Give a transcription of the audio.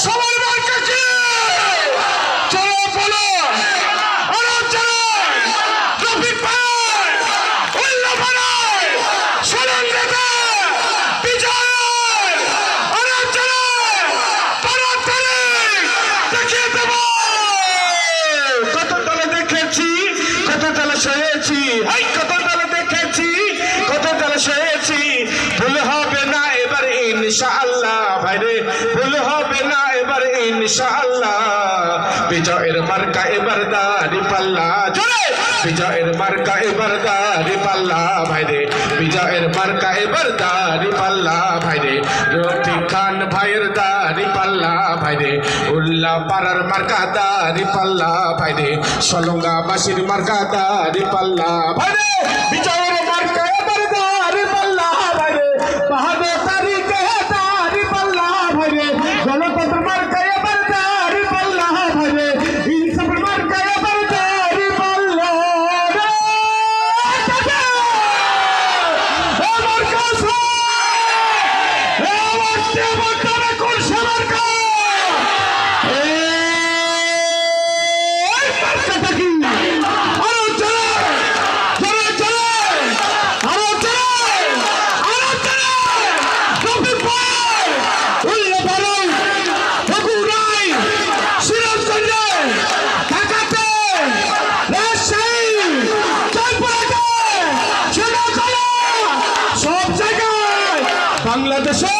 সবার মার্কা কি? চলো বলো, আরো চলো, রফিক ভাই, উল্লাহ ভাই, সরল নেতা, বিজয়, আরো চলো, তাড়াতাড়ি দেখিয়ে দেব। কত দলে দেখেছি, কত দলে সয়েছি, হাই কত দলে দেখেছি, কত দলে সয়েছি। ভুল হবে না এবার ইনশাআল্লাহ ভাইরে, ভুল হবে না এবার ইনশাআল্লাহ। বিজয়ের মার্কা এবার দাড়ি পাল্লা, জোরে বিজয়ের মার্কা এবার দাড়ি পাল্লা ভাইরে, বিজয়ের মার্কা এবার দাড়ি পাল্লা ভাইরে। রফিক খান ভাইয়ের দাড়ি পাল্লা ভাইরে, উল্লাহ পাড়ার মার্কা দাড়ি পাল্লা ভাইরে, সলঙ্গা বাসির মার্কা দাড়ি পাল্লা ভাইরে। বিজয়ের মার্কা এবার দাড়ি পাল্লা ভাইরে, বাহাদুর তারিখে দাড়ি পাল্লা ভাইরে, গণতন্ত্র মার্কা এবার দাড়ি পাল্লা ভাইরে, ইনসাফের মার্কা এবার দাড়ি পাল্লা রে। আমার কাছে আমার দেবতারা কোন মার্কা? এই মার্কাটা কি? আরো চলে, চলে চলে, আরো চলে, আরো চলে। রফিক ভাই, উল্লাহ ভাই, বগুড়ায়, সিরাজগঞ্জে, ঢাকাতে, রাজশাহী, জয়পুরহাটে, ছেলেখালা, সব জায়গায় বাংলাদেশে